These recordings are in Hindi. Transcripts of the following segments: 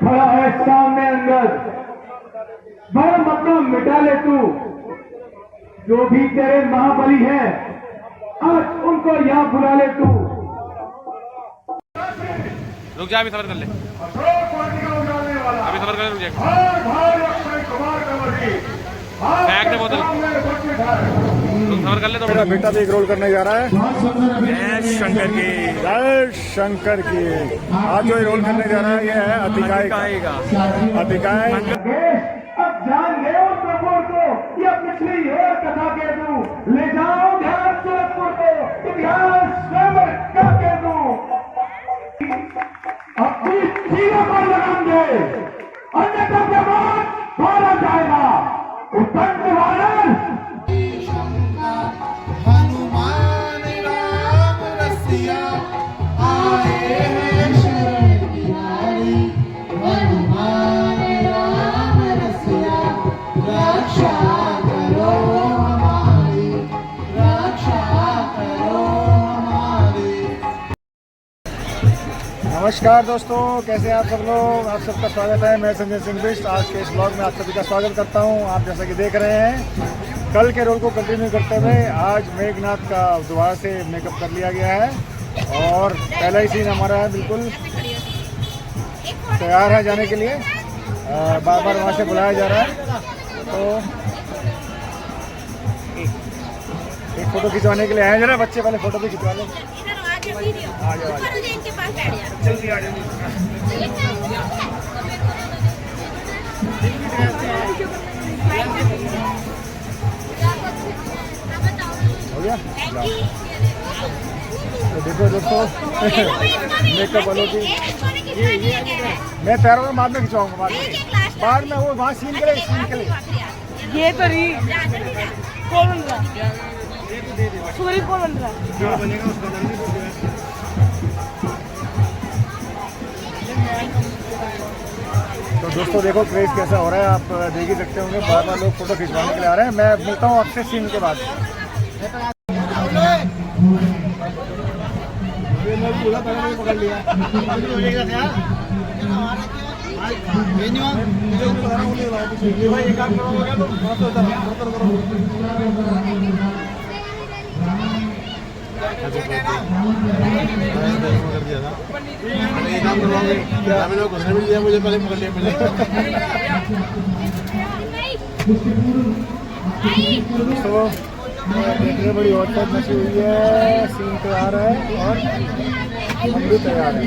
खड़ा है सामने अंदर, भरम अपना मिटा ले तू। जो भी तेरे महाबली है आज उनको यहाँ बुला ले तू। रुक जा, अभी सबर कर ले, अभी सबर कर ले, रुक जा। बैग दे बोतल, रुक सबर कर ले। तो मेरा बेटा भी एक रोल करने जा रहा है। शंकर की जय, शंकर की। आज जो रोल करने जा रहा है ये है अतिकाय का। अतिकाय अब जान गए उस प्रभु को, ये पिछली और कथा कह दूं, ले जाओ ध्यान सूरजपुर को, इतिहास स्वयं का कह दूं। अपनी चीजों पर लगाम दे, अन्यथा के बाद मारा जाएगा। उत्तंड वानर हनुमान राम रसिया आए हैं शरण बिहारी। हनुमान राम रसिया रक्षा करो हमारी, रक्षा करो हमारी। नमस्कार दोस्तों, कैसे हैं आप सब लोग। आप सबका स्वागत है। मैं संजय सिंह बिष्ट आज के इस ब्लॉग में आप सभी का स्वागत करता हूं। आप जैसा कि देख रहे हैं, कल के रोल को कंटिन्यू करते हुए आज मेघनाथ का दोबारा से मेकअप कर लिया गया है और पहला ही सीन हमारा है, बिल्कुल तैयार है जाने के लिए। बार बार वहाँ से बुलाया जा रहा है, तो एक फ़ोटो खिंचवाने के लिए आए जरा बच्चे, पहले फ़ोटो भी खिंचवा लें। आ जाओ जल्दी आ जाओ। हो गया, तो देखो दोस्तों मेकअप वालों की मैं पैरों में बाद में खिंचवाऊंगा, बाद में वो वहाँ सीन के लिए। ये तो नहीं कौन बन रहा, सूर्य कौन बन रहा, जो बनेगा उसका नाम नहीं बोल। तो दोस्तों देखो क्रेज कैसा हो रहा है, आप देख ही सकते होंगे, बार बार लोग फोटो खिंचवाने के लिए आ रहे हैं। मैं मिलता हूँ आपसे सीन के बाद। पकड़ लिया मुझे पहले पकड़ लिया देखने बड़ी हॉट पॉट मची हुई है। सीन तैयार है और हम भी तैयार हैं,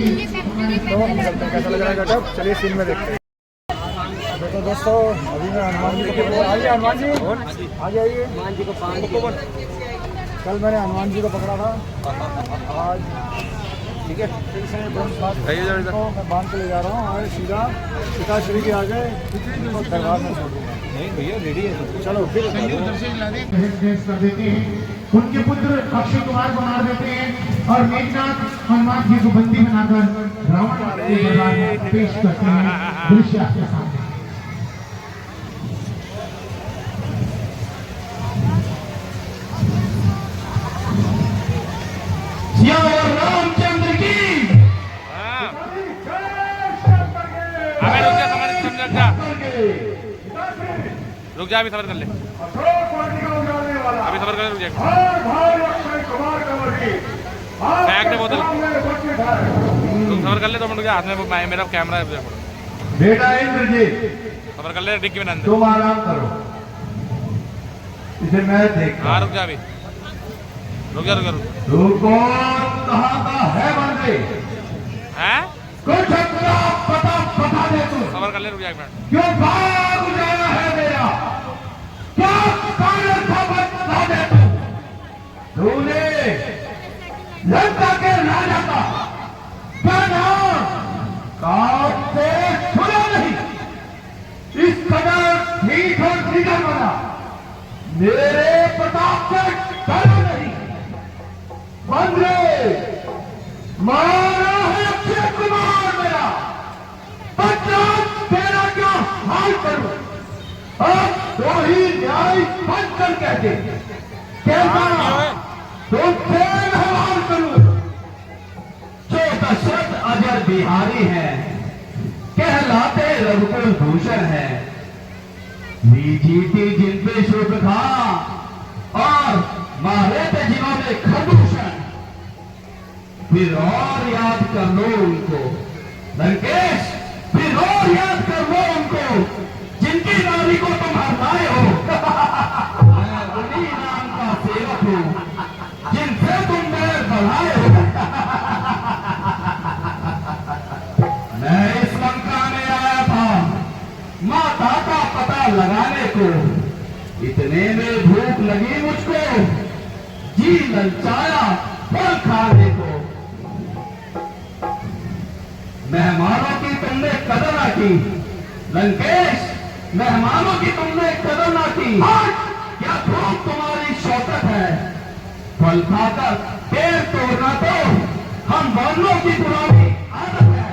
तो चलते हैं। कैसा लग रहा है गटअप, चलिए सीन में देखते हैं। देखो दोस्तों, अभी मैं हनुमान जी को पकड़ा। आइए हनुमान जी, आ जाइए। हनुमान जी को कल मैंने हनुमान जी को पकड़ा था, आज ठीक है फिर से मैं बांध के ले जा रहा हूँ और सीधा पिताश्री के आगे दरबार में छोड़ दूँगा। नहीं भैया रेडी है, चलो फिर कर देते हैं। उनके पुत्र अक्षय कुमार को मार देते हैं और मेघनाथ हनुमान जी को बंदी बनाकर रावण के दरबार में पेश करते हैं। दृश्य आपके सामने। रामचंद्र की रुक जा, अभी सबर कर ले, अभी सबर कर ले, रुक जा। बैग दे बोतल, रुक सबर कर ले, 2 मिनट, हाथ में मेरा कैमरा है। बेटा इंद्रजीत सबर कर ले, डिक्की में नंद, तुम आराम करो, इसे मैं देख। हाँ रुक जा, अभी रुक जा, रुक जा, तू कौन कहाँ का है बंदे हैं? कुछ अपना पता बता दे तू। सबर कर ले, रुक जा 1 मिनट। क्यों भाग जाना है मेरा, क्या कारण था बता दे तू। तूने लंका के राजा का नाम काम से सुना नहीं, इस कदर ठीक और जिगर बना, मेरे प्रताप से डरो नहीं। बंदे मारा है अक्षय कुमार मेरा, बदनाम तेरा क्या हाल करूं, अब तो ही न्याय बनकर कहते कैसा तुमसे व्यवहार करूं। जो दशरथ अजर बिहारी है, कह कहलाते रघुकुल भूषण है। मीठी थी जिन पे शुभ था और मारे थे जिन्होंने खरदूषण। फिर और याद कर लो उनको लंकेश, फिर और याद कर लो उनको जिनकी नारी को तुम हरलाए हो। मैं उन्हीं नाम का सेवक हूं जिनसे तुम मेरे बढ़ाए हो। मैं इस लंका में आया था माता का पता लगाने को। इतने में भूख लगी मुझको, जी ललचाया फल खाने को। मेहमानों की तुमने कदर ना की लंकेश, मेहमानों की तुमने कदर ना की। क्या भूख तुम्हारी शौकत है? फल खाकर पेड़ तोड़ना तो हम वालों की पुरानी आदत है।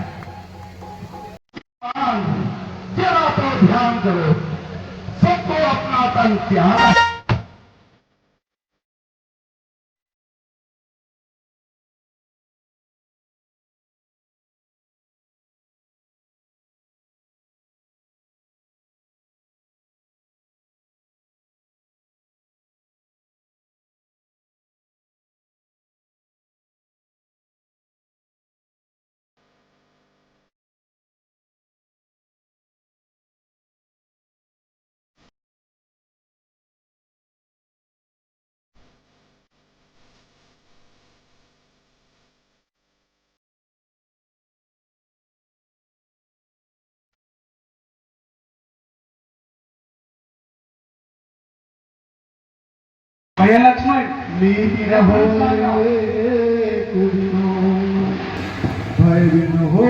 जरा तो ध्यान करो, सबको अपना तन प्यारा है। भैया लक्ष्मण नीति रहो कुदिनो भय बिन हो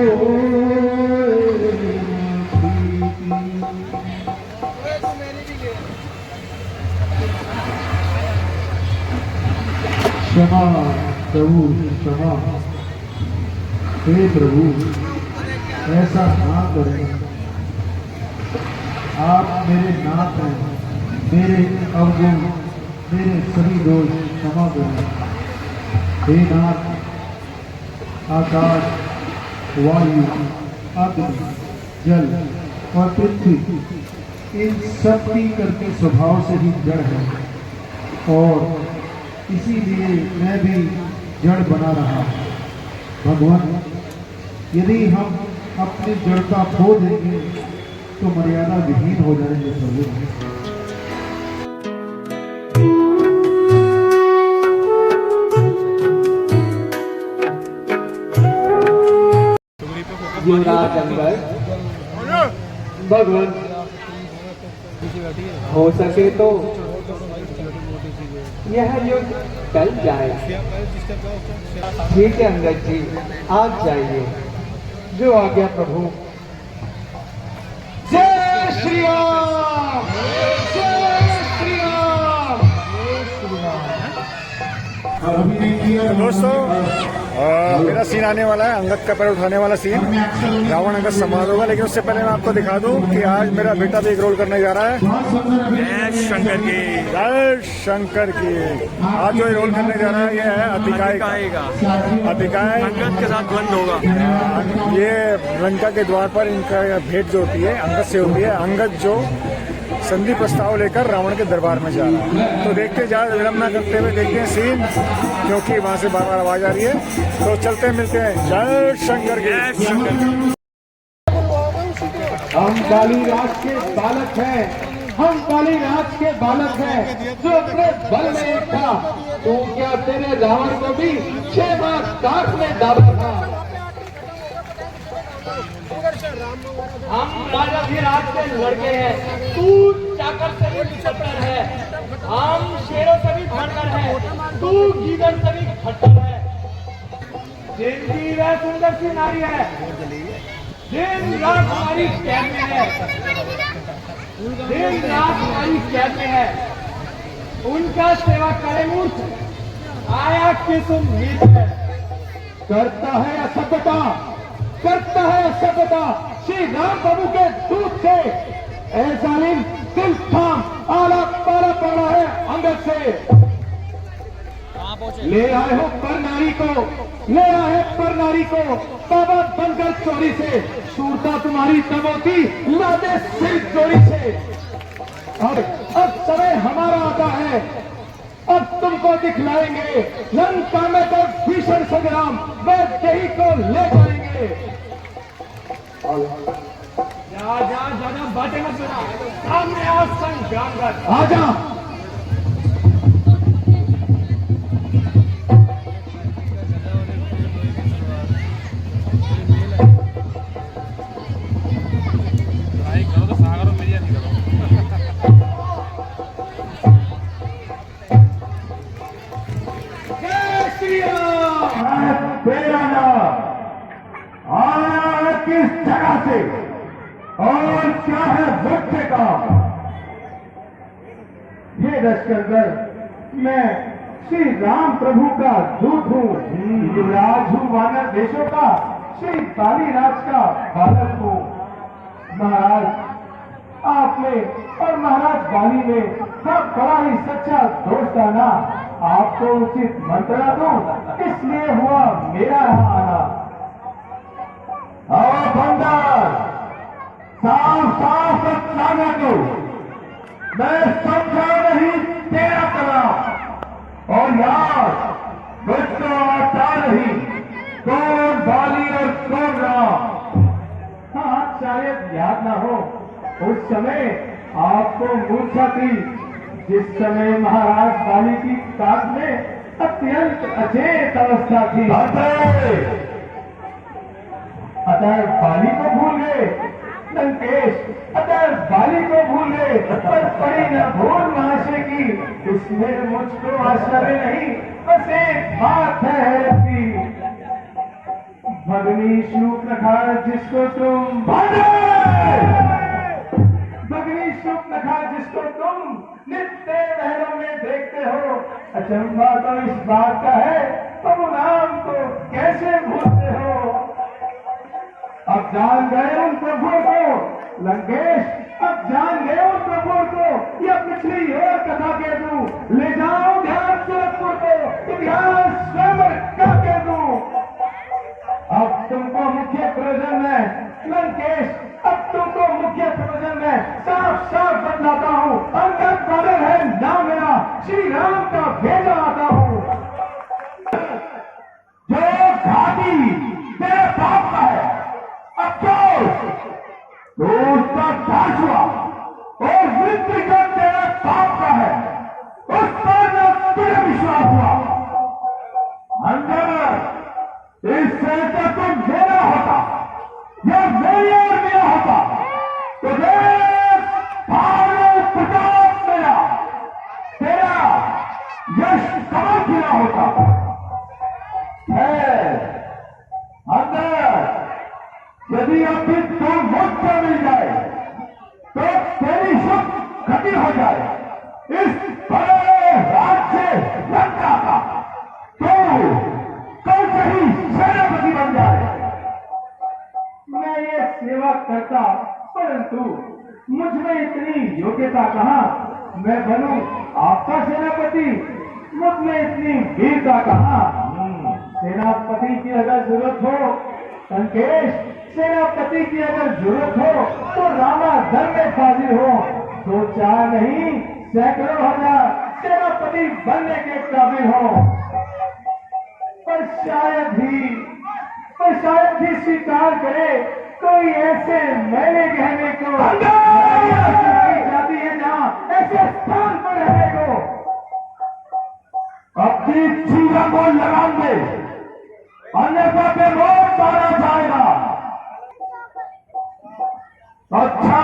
क्षमा प्रभु क्षमा। हे प्रभु ऐसा ना करें, आप मेरे नाथ हैं, मेरे अवगुण मेरे सभी दोष क्षमा करें। हे नाथ, आकाश वायु अग्नि जल और पृथ्वी इन सब की करके स्वभाव से ही जड़ है और इसीलिए मैं भी जड़ बना रहा। भगवान, यदि हम अपनी जड़ता खो देंगे तो मर्यादा विहीन हो जाएंगे प्रभु। युवराज अंगद, भगवान हो सके तो यह युद्ध टल जाए। ठीक है अंगद जी, आप जाइए। जो आज्ञा प्रभु। जय श्री राम, जय श्री राम, जय श्री राम। दोस्तों मेरा सीन आने वाला है, अंगद का पैर उठाने वाला सीन। रावण अंगद संवाद होगा, लेकिन उससे पहले मैं आपको दिखा दूं कि आज मेरा बेटा भी एक रोल करने जा रहा है। जय शंकर की, जय शंकर की। आज जो रोल करने जा रहा है ये है अतिकाय का। अतिकाय अंगद के साथ द्वंद होगा। ये लंका के द्वार पर इनका भेंट जो होती है अंगद से होती है। अंगद जो संधि प्रस्ताव लेकर रावण के दरबार में जा रहा है। तो देखते जा विलंब न करते हुए देखते हैं सीन, क्योंकि वहां से बार बार आवाज आ रही है। तो चलते मिलते हैं। जय शंकर की। हम काली राज के बालक हैं, हम काली राज के बालक हैं जो अपने बल में एक था। तो क्या तेरे रावण को भी 6 बार काट में दाबा था। हम राजा भी राज के लड़के हैं, तू चाकर से भी निछत्तर है। हम शेरों से भी धड़कर है, तू गीदड़ से भी खट्टर है। जिनकी वह सुंदर सी नारी है, दिन रात हमारी कैद में है, दिन रात हमारी कैद में है। उनका सेवा करे मूर्ख आया किस उम्मीद है। करता है असभ्यता, करता है असभ्यता श्री राम बाबू के दूध से। ऐसा दिन दिल थाम आला पाला पड़ा है अंगद से। ले आए हो पर नारी को, ले आए पर नारी को बाबा बनकर चोरी से, सूरता तुम्हारी तब होती लादे सिर चोरी से। अब समय हमारा आता है, अब तुमको दिखलाएंगे लंका में तो भीषण संग्राम, वैदेही को ले जाएंगे। जा बातें मत सुना, सामने आ संग्राम कर। आजा भाई करो तो सागर मेरी नहीं करो। जय श्री राम। तेरा नाम आया किस जगह से और क्या है वक्त का? हे दशकंदर, मैं श्री राम प्रभु का दूत हूँ, युवराज हूँ वानर देशों का, श्री बाली राज का बालक हूँ। महाराज आप में और महाराज बाली में हाँ बड़ा ही सच्चा दोस्त आना, आपको उचित मंत्रणा दूं, इसलिए हुआ मेरा यहाँ आना। और बंदर साफ साफ बताने दो, मैं समझा नहीं तेरा कलाम। और यार मुझको आता नहीं कौन बाली और कौन राम। हाँ शायद याद ना हो, उस समय आपको मूर्छा थी, जिस समय महाराज बाली की काज में अत्यंत अचेत अवस्था थी। अतः बाली को भूल गए लंकेश, अतः बाली को भूल गए, पर पड़ी न भूल महाशय की, इसमें मुझको आश्चर्य नहीं, बस एक बात है हैरत की। भगनी शूर्पणखा जिसको तुम भगनी शूर्पणखा जिसको तुम नित्य महलों में देखते हो, अचंभा तो इस बात का है तुम नाम को कैसे भूलते हो। अब जान गए उन प्रभु को लंकेश, अब जान गए उन प्रभु को, यह पिछली और कथा कह दूं, ले जाओ ध्यान सूरजपुर को, इतिहास स्वयं का कह दूं। अब तुमको मुख्य प्रयोजन में लंकेश, अब तुमको मुख्य प्रयोजन में साफ साफ बतलाता हूँ, अंगद बादल है नाम मेरा, श्री राम का भेजा आता हूँ। जो घाटी तेरे बाप का है, अब तो उसका दास हुआ, और मृत्यु जो तेरे बाप का है उस पर जो तुझे विश्वास हुआ। अंदर इससे तो तुम मेरा होता या मेरी और मेरा होता तो भारत प्रताप मेरा, तेरा यश कमल खिला होता है। अंदर यदि अभी तुम मुझसे मिल जाए तो तेरी शुभ गति हो जाए इस बड़े राज्य लंका का, तो कल से ही सेनापति बन जाए। मैं ये सेवा करता, परंतु मुझ में इतनी योग्यता कहाँ मैं बनूं आपका सेनापति, मुझ में इतनी वीरता कहाँ। सेनापति की अगर जरूरत हो लंकेश, सेनापति की अगर जरूरत हो तो रामा धर्म में हाजिर हो, 2-4 नहीं सैकड़ों हजार सेनापति बनने के काबिल हो। पर शायद ही स्वीकार करे कोई ऐसे मैले कहने को जाती है जहाँ ऐसे स्थान पर रहने को। अपनी जीवन को लगाम दे, अन्यथा पे रोक मारा जाएगा। अच्छा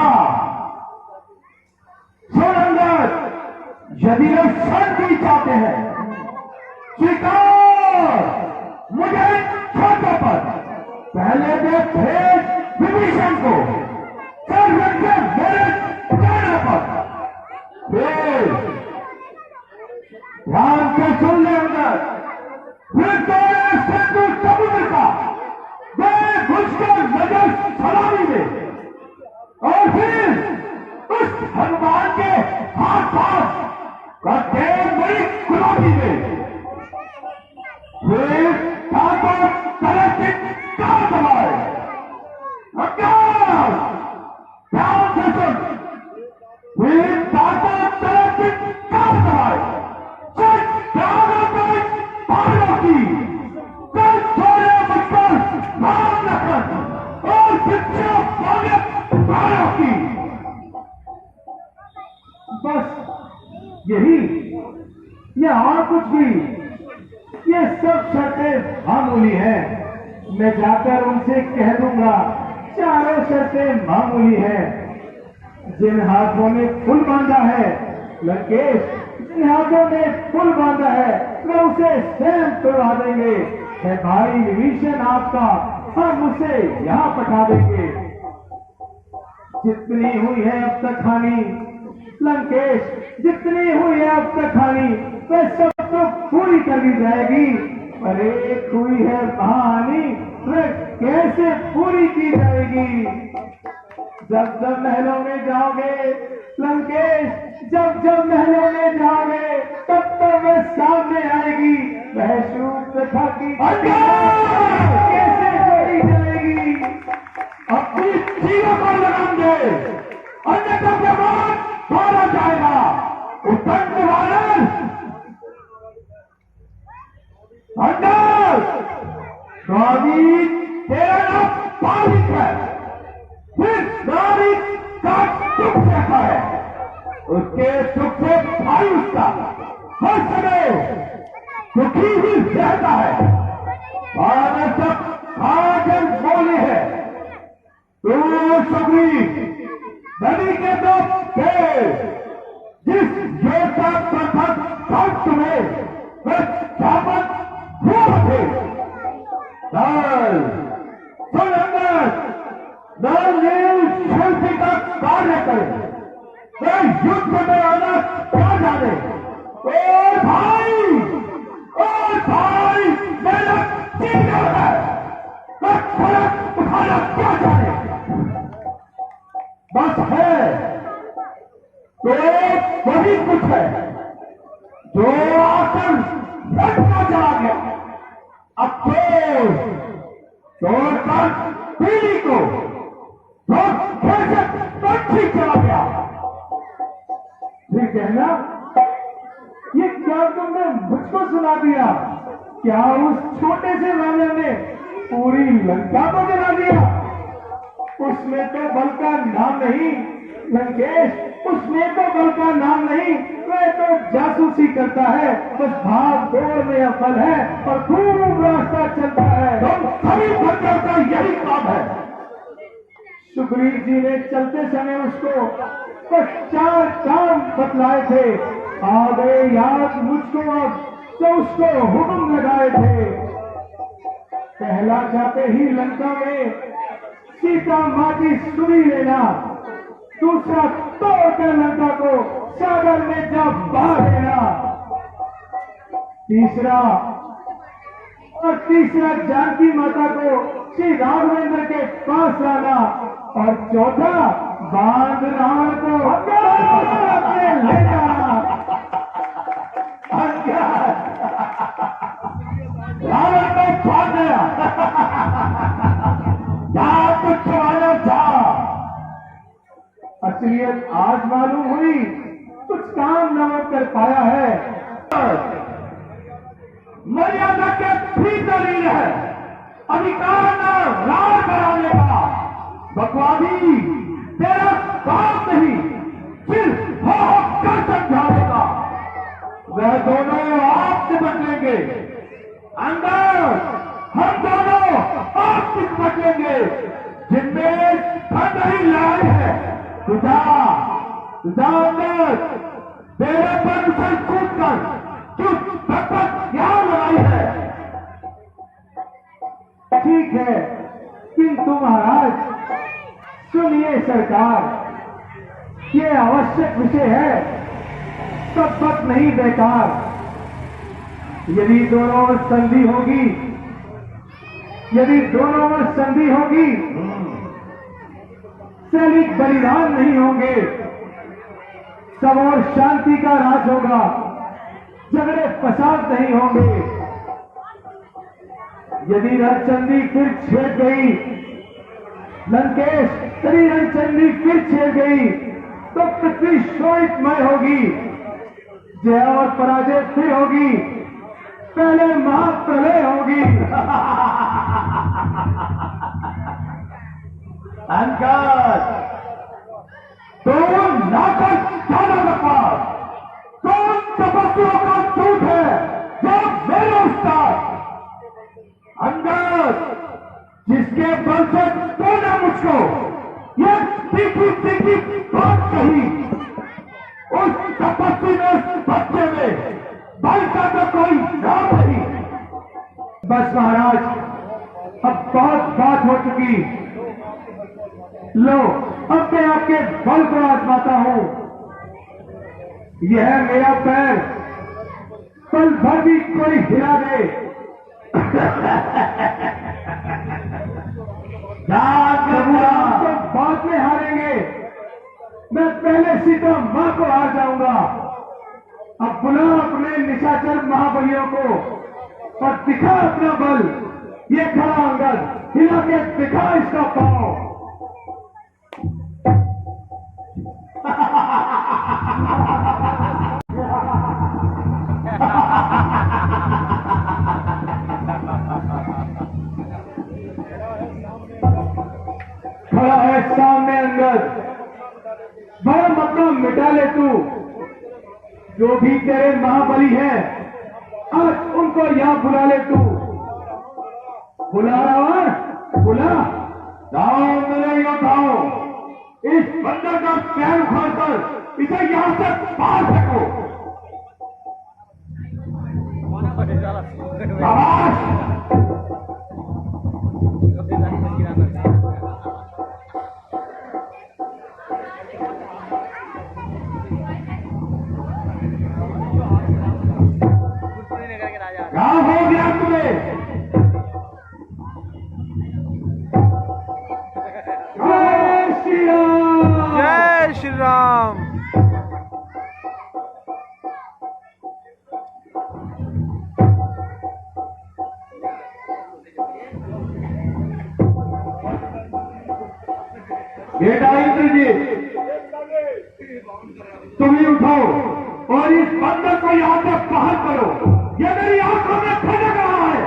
सुन अंगद, यदि वे शांति चाहते हैं स्वीकार मुझे छोटे पर, पहले दे भेज विभीषण को, फिर रखे मेरे जाने पर। ध्यान से सुन ले अंदर, फिर तेरे सिंधु समुद्र का वे घुसकर नजर सलामी में, और फिर उस हनुमान के हाथ का तेल बड़ी गुलामी में मामूली हैं। मैं जाकर उनसे कह दूंगा चारों शर्तें मामूली हैं। जिन हाथों ने फूल बांधा है लंकेश, जिन हाथों ने फूल बांधा है मैं उसे स्वयं तोड़ा देंगे। है भाई विभीषण आपका, हम उसे यहाँ पठा देंगे। जितनी हुई है अब तक हानि लंकेश, जितनी हुई है अब तक हानि वह सब तो पूरी कर दी जाएगी। पर एक हुई है महाहानि, वह कैसे पूरी की जाएगी। जब जब महलों में जाओगे लंकेश, जब जब महलों में जाओगे तब तब वह सामने आएगी। वह शूर्पणखा की कैसे जोड़ी जाएगी। अपनी जीवन पर लगाम दे, अन्यथा के बाद मारा जाएगा। उद्दंड वानर अंदर स्वामी तेरा नाम पालिक है, फिर नारी का दुख रहता है, उसके दुख से भाई उसका हर समय दुखी ही रहता है। और सब आजन बोले है तो सुग्री नदी के दो पेड़ जिस योद्धा प्रथम कंठ में वह जापन हुआ थे। शिल्पी का कार्य करे, वह युद्ध में आना क्या जाने। ओ भाई मेरा सीनियर है, वह फर्क उठाना क्या जाने। बस है तो वही कुछ है जो आकर लटका चला गया। अब तोड़कर पीढ़ी को तो कैसे पक्षी चला गया। ठीक है ना, ये क्या तुमने मुझको सुना दिया? क्या उस छोटे से राजा ने पूरी लंका को जला दिया? उसमें तो बल का नाम नहीं लंकेश, उसमें तो बल का नाम नहीं, वह तो जासूसी करता है। बस भाग दौड़ में अफल है और खूब रास्ता चलता है। तुम सभी बच्चों का यही काम है। सुग्रीव जी ने चलते समय उसको बस 4 काम बतलाए थे। आ गए याद मुझको अब तो उसको हुक्म लगाए थे। पहला जाते ही लंका में सीता माँ की सुनी लेना, दूसरा तोड़कर लंका को सागर में जा बहा देना, तीसरा जानकी माता को श्री राघवेंद्र के पास लाना और चौथा बांध रावण को अपने ले जाना। रावण को फाड़ गया, क्या कुछ वाला था। असलियत आज मालूम हुई, कुछ काम न कर पाया है। मर्यादा के भीतर ही है, अधिकार न राज कराने का। बकवादी तेरा काम नहीं, सिर्फ हो कर समझाने का। वह दोनों आपसे बदलेंगे, अंदर हम दोनों आपसे बदलेंगे। जिनमें धन ही लड़ाई है, तुझा अंदर तेरे पर उछल कूद कर तू तक क्या लड़ाई है। ठीक है, किंतु महाराज सुनिए सरकार, ये आवश्यक विषय है, सब बात नहीं बेकार। यदि दोनों में संधि होगी, यदि दोनों में संधि होगी, सैनिक बलिदान नहीं होंगे, सब और शांति का राज होगा, झगड़े फसाद नहीं होंगे। यदि रणचंडी फिर छेड़ गई लंकेश, यदि रणचंडी फिर छेड़ गई तो पृथ्वी शोषितमय होगी, जय और पराजय फिर होगी, पहले महाप्रलय होगी। अंकल तुम नाकर ज्यादा बकवास, तुम तपस्वियों का दूध है जो मेरे उस्ताद। अंगद, जिसके बल से तूने मुझको ये तीखी तीखी बात कही, उस तपस्वी ने उस बच्चे में बल का तो कोई नाम नहीं। बस महाराज, अब बहुत बात हो चुकी। लो, अब मैं आपके बल को आजमाता हूं। यह मेरा पैर पल भर भी कोई हिला दे, तो बाद में हारेंगे। मैं पहले सीधा मां को हार जाऊंगा। अब बुला अपने निशाचर महाबलियों को और दिखा अपना बल। ये खड़ा अंगद, हिला के दिखा इसका पांव। खड़ा है सामने अंगद, बड़ा मतलब मिटा ले तू। जो भी तेरे महाबली हैं, आज उनको यहां बुला ले तू। बुला रावण, बुला। जाओ मेरे योद्धाओ, इस बंदर का पैर उखाड़कर इसे यहां से बाहर फेंको। शाबाश। क्या हो गया तुम्हें? जय श्री राम। जय श्री राम। बेटा इंद्रजीत, तुम ही उठाओ और इस बंदर को यहां से बाहर करो। ये मेरी आंखों में खटक रहा है।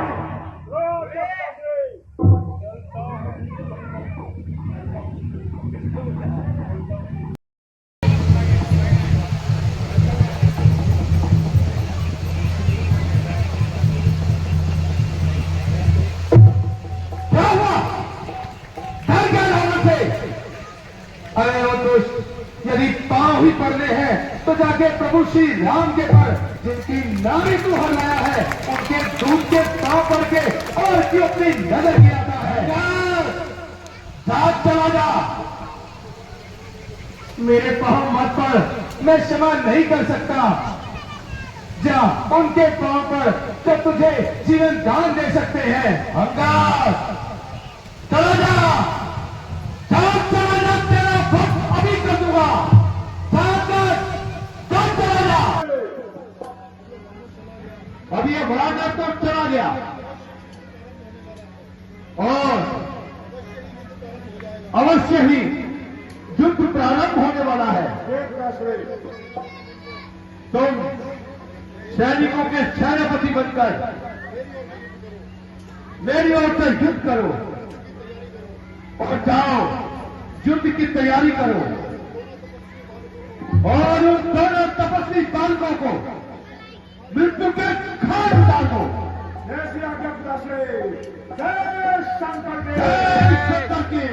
क्या हुआ? डर गया रावण से? अरे वो दुष्ट, यदि पांव ही पड़ने हैं तो जाके प्रभु श्री राम के पर, जिनकी नारी तू हरलाया है, उनके दूध के पांव पड़ के और क्यों अपनी नजर गिराता है? साथ चला जा। मेरे पांव मत पड़, मैं क्षमा नहीं कर सकता। जा उनके पांव पर जो तुझे जीवन दान दे सकते हैं। अंगार, चला जा। साथ चला जा, तेरा भक्त अभी कर दूंगा। साथ चला जा। अभी ये बड़ा डॉक्टर चला गया और अवश्य ही युद्ध प्रारंभ होने वाला है। तुम सैनिकों के सेनापति बनकर मेरी ओर से युद्ध करो और जाओ युद्ध की तैयारी करो और उन दोनों तपस्वी बालकों को मृत्यु के घाट उतार दो। जय शंकर की।